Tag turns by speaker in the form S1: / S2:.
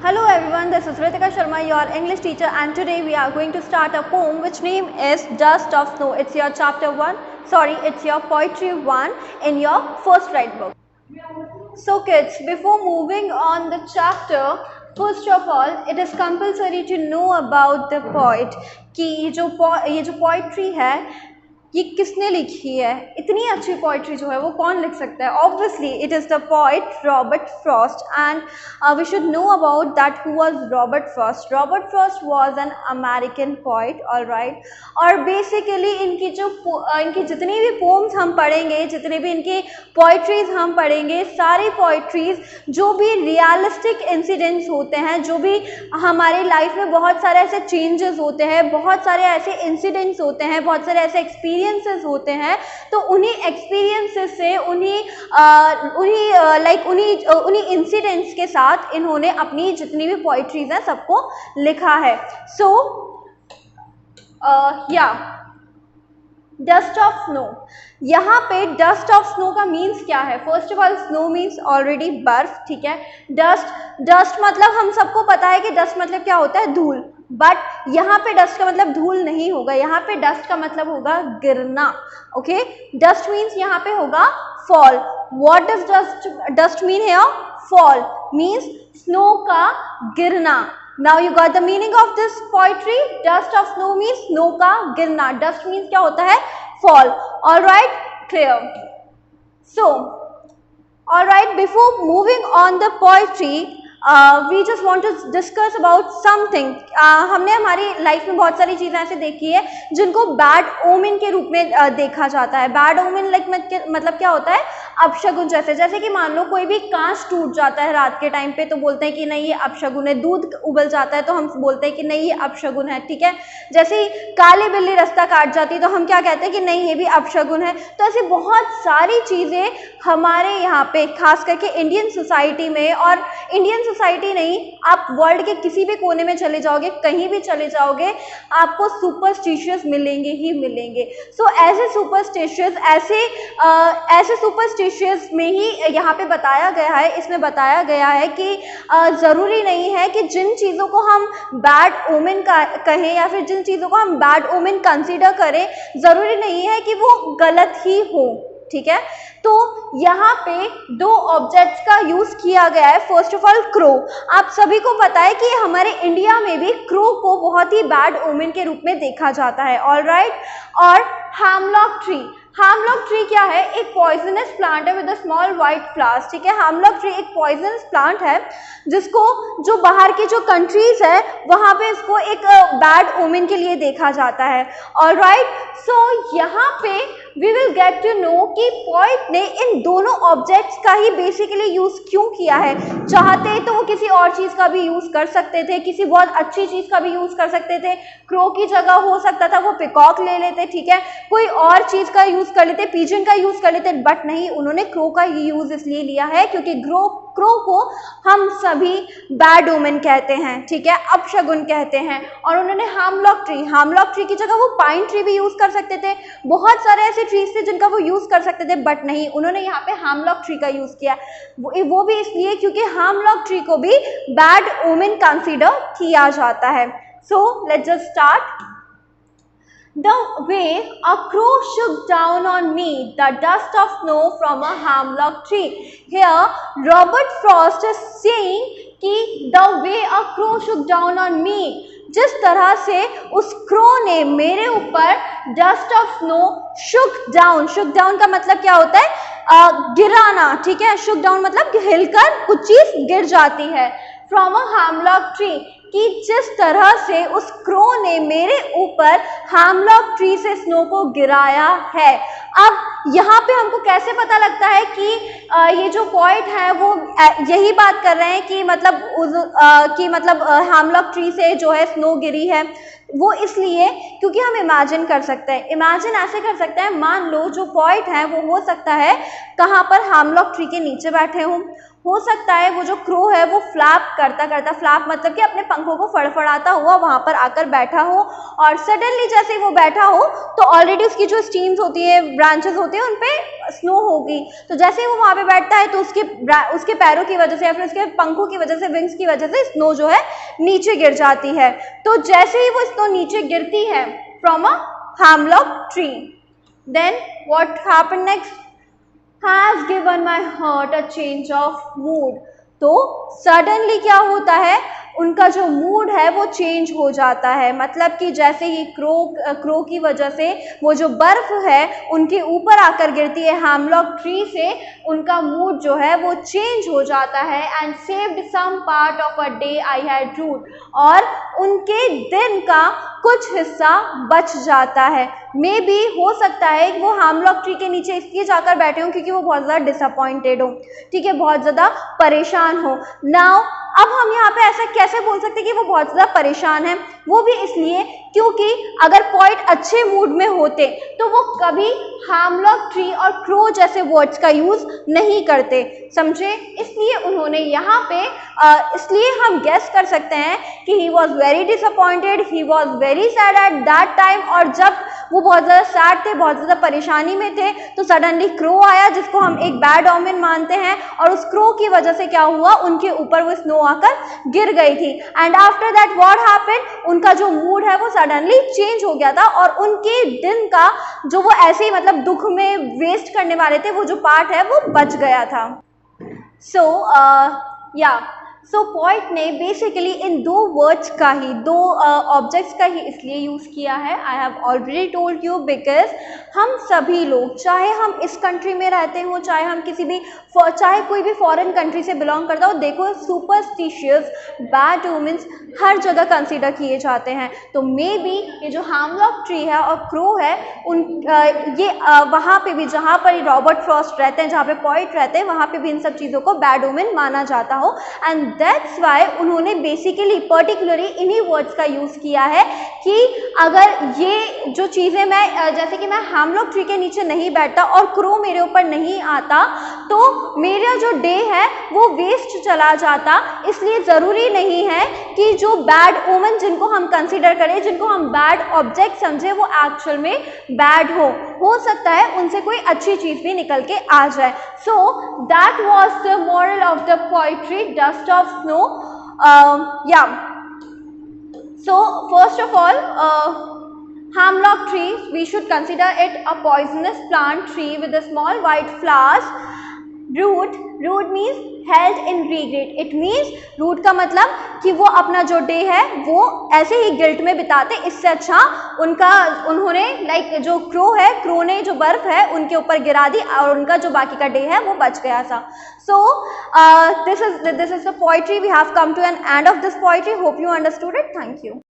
S1: Hello everyone, this is Ritika Sharma, your English teacher, and today we are going to start a poem which name is Dust of Snow. It's your chapter 1, it's your poetry 1 in your first write book. So kids, before moving on the chapter, first of all, it is compulsory to know about the poet कि ये जो poetry है ये किसने लिखी है, इतनी अच्छी पोइट्री जो है वो कौन लिख सकता है. Obviously it is the poet Robert Frost and we should know about that who was Robert Frost. Robert Frost was an American poet, alright. और बेसिकली इनकी जितनी भी पोम्स हम पढ़ेंगे, जितने भी इनकी पोइट्रीज हम पढ़ेंगे, सारी पोइट्रीज जो भी रियलिस्टिक इंसिडेंट्स होते हैं, जो भी हमारे लाइफ में बहुत सारे ऐसे चेंजेस होते हैं, बहुत सारे ऐसे इंसिडेंट्स होते हैं, बहुत सारे ऐसे एक्सपीरियंसेस होते हैं, तो उन्हीं एक्सपीरियंसेस से उन्हीं इंसिडेंट्स के साथ इन्होंने अपनी जितनी भी पोइट्रीज हैं सबको लिखा है. सो डस्ट ऑफ स्नो. यहाँ पे डस्ट ऑफ स्नो का मीन्स क्या है? First of all snow means already बर्फ, ठीक है. डस्ट मतलब हम सबको पता है कि डस्ट मतलब क्या होता है, धूल. बट यहाँ पे डस्ट का मतलब धूल नहीं होगा, यहाँ पे डस्ट का मतलब होगा गिरना. ओके, डस्ट मीन्स यहाँ पे होगा fall. What does dust mean here? Fall means snow का गिरना. Now you got the meaning of this poetry. Dust of snow means snow का गिरना. Dust means क्या होता है? Fall. All right, clear. So, all right. Before moving on the poetry, we just want to discuss about something. हमने हमारी life में बहुत सारी चीज़ें ऐसे देखी है जिनको बैड ओमेन के रूप में देखा जाता है. बैड ओमेन मतलब क्या होता है? अपशगुन. जैसे कि मान लो कोई भी कांच टूट जाता है रात के टाइम पे, तो बोलते हैं कि नहीं ये अपशगुन है. दूध उबल जाता है तो हम बोलते हैं कि नहीं ये अपशगुन है, ठीक है. जैसे ही काली बिल्ली रास्ता काट जाती है तो हम क्या कहते हैं कि नहीं ये भी अपशगुन है. तो ऐसी बहुत सारी चीज़ें हमारे यहाँ पे खास करके इंडियन सोसाइटी में, और इंडियन सोसाइटी नहीं, आप वर्ल्ड के किसी भी कोने में चले जाओगे, कहीं भी चले जाओगे, आपको सुपरस्टिशियस मिलेंगे ही मिलेंगे. सो ऐसे सुपरस्टिशियस में ही यहाँ पे बताया गया है, इसमें बताया गया है कि ज़रूरी नहीं है कि जिन चीज़ों को हम बैड ओमेन कहें या फिर जिन चीज़ों को हम बैड ओमेन कंसीडर करें, ज़रूरी नहीं है कि वो गलत ही हो, ठीक है. तो यहाँ पे दो ऑब्जेक्ट्स का यूज किया गया है. First of all crow. आप सभी को पता है कि हमारे इंडिया में भी क्रो को बहुत ही बैड ओमेन के रूप में देखा जाता है, ऑलराइट. और हैमलॉक ट्री. हैमलॉक ट्री क्या है? एक पॉइजनस प्लांट है with a small white flowers, ठीक है. हैमलॉक ट्री एक पॉइजनस प्लांट है जिसको जो बाहर की जो कंट्रीज है वहाँ पे इसको एक बैड ओमेन के लिए देखा जाता है, ऑलराइट. सो यहाँ पे we will get to know कि पोइट ने इन दोनों ऑब्जेक्ट्स का ही बेसिकली यूज क्यों किया है. चाहते तो वो किसी और चीज़ का भी यूज कर सकते थे, किसी बहुत अच्छी चीज़ का भी यूज कर सकते थे. क्रो की जगह हो सकता था वो पिकॉक ले लेते, ठीक है, कोई और चीज़ का यूज कर लेते, पिजन का यूज कर लेते. बट नहीं, उन्होंने क्रो का ही यूज इसलिए लिया है क्योंकि क्रो को हम सभी बैड ओमेन कहते हैं, ठीक है, अपशगुन कहते हैं. और उन्होंने हैमलॉक ट्री की जगह वो पाइन ट्री भी यूज कर सकते थे. बहुत सारे ऐसे ट्रीज थे जिनका वो यूज कर सकते थे, बट नहीं, उन्होंने यहाँ पे हैमलॉक ट्री का यूज किया. वो भी इसलिए क्योंकि हैमलॉक ट्री को भी बैड ओमेन कंसीडर किया जाता है. So let's just start. The way a crow shook down on me, the dust of snow from a hemlock tree. Here, Robert Frost is saying कि the way a crow shook down on me, जिस तरह से उस crow ने मेरे ऊपर dust of snow Shuk down का मतलब क्या होता है? गिराना, ठीक है. शुक डाउन मतलब हिलकर कुछ चीज गिर जाती है. फ्रॉम अ हैमलॉक ट्री, कि जिस तरह से उस क्रो ने मेरे ऊपर हैमलॉक ट्री से स्नो को गिराया है. अब यहाँ पे हमको कैसे पता लगता है कि ये जो पोइट है वो यही बात कर रहे हैं कि मतलब हैमलॉक ट्री से जो है स्नो गिरी है? वो इसलिए क्योंकि हम इमेजिन कर सकते हैं. इमेजिन ऐसे कर सकते हैं, मान लो जो पोइट है वो हो सकता है कहाँ पर? हैमलॉक ट्री के नीचे बैठे हों, हो सकता है वो जो क्रो है वो फ्लैप करता करता, फ्लैप मतलब कि अपने पंखों को फड़फड़ाता हुआ वहाँ पर आकर बैठा हो, और सडनली जैसे वो बैठा हो तो ऑलरेडी उसकी जो स्टीम्स होती है, ब्रांचेस होते हैं, उन पे स्नो होगी। तो जैसे ही वो वहाँ पे बैठता है तो उसके पैरों की वजह से या फिर उसके पंखों की वजह से, विंग्स की वजह से स्नो जो है नीचे गिर जाती है। तो जैसे ही वो स्नो नीचे गिरती है from a hemlock tree, then what happened next? has given my heart a change of mood। तो सडनली क्या होता है, उनका जो मूड है वो चेंज हो जाता है। मतलब कि जैसे ही क्रो की वजह से वो जो बर्फ है उनके ऊपर आकर गिरती है हेमलॉक ट्री से, उनका मूड जो है वो चेंज हो जाता है। And saved some part of a day I had rued, और उनके दिन का कुछ हिस्सा बच जाता है। मे बी हो सकता है कि वो हेमलॉक ट्री के नीचे इसलिए जाकर बैठे हों क्योंकि वो बहुत ज़्यादा डिसअपॉइंटेड हो, ठीक है, बहुत ज़्यादा परेशान हो। नाउ अब हम यहाँ पे ऐसा कैसे बोल सकते हैं कि वो बहुत ज़्यादा परेशान है? वो भी इसलिए क्योंकि अगर पोएट अच्छे मूड में होते तो वो कभी हेमलॉक ट्री और क्रो जैसे वर्ड्स का यूज़ नहीं करते, समझे? इसलिए उन्होंने यहाँ पे इसलिए हम गेस कर सकते हैं कि he was very disappointed, he was very sad at that time. और जब वो बहुत ज़्यादा सैड थे, बहुत ज़्यादा परेशानी में थे, तो सडनली क्रो आया जिसको हम एक बैड ओमेन मानते हैं, और उस क्रो की वजह से क्या हुआ, उनके ऊपर वो स्नो आकर गिर गई थी। And after that what happened, उनका जो मूड है वो सडनली चेंज हो गया था, और उनके दिन का जो वो ऐसे ही मतलब दुख में वेस्ट करने वाले थे वो जो पार्ट है वो बच गया था। सो पोएट ने बेसिकली इन दो वर्ड्स का ही, दो ऑब्जेक्ट्स का ही इसलिए यूज़ किया है। I have already told you, because हम सभी लोग, चाहे हम इस कंट्री में रहते हो, चाहे हम चाहे कोई भी फॉरेन कंट्री से बिलोंग करता हो, देखो सुपरस्टिशियस, बैड ओमेंस हर जगह कंसीडर किए जाते हैं। तो मे बी ये जो हेमलॉक ट्री है और क्रो है, वहाँ पे भी जहाँ पर रॉबर्ट फ्रॉस्ट रहते हैं, जहाँ पे पोएट रहते हैं, वहाँ पे भी इन सब चीज़ों को बैड ओमेन माना जाता हो। एंड दैट्स वाई उन्होंने बेसिकली पर्टिकुलरली इन्हीं वर्ड्स का यूज़ किया है कि अगर ये जो चीज़ें मैं, जैसे कि मैं हेमलॉक ट्री के नीचे नहीं बैठता और क्रो मेरे ऊपर नहीं आता, तो मेरा जो डे है वो वेस्ट चला जाता। इसलिए ज़रूरी नहीं है कि जो बैड ओमन जिनको हम कंसीडर करें, जिनको हम बैड ऑब्जेक्ट समझे, वो एक्चुअल में बैड हो सकता है उनसे कोई अच्छी चीज़ भी निकल के आ जाए। So that was the moral of the poetry dust of snow. So first of all, hemlock tree, we should consider it a poisonous plant tree with a small white flowers. Root means held in regret. It means root का मतलब कि वो अपना जो day है वो ऐसे ही guilt में बिताते। इससे अच्छा उन्होंने जो क्रो ने जो बर्फ है उनके ऊपर गिरा दी और उनका जो बाकी का डे है वो बच गया था। So this is the poetry. We have come to an end of this poetry. Hope you understood it. Thank you.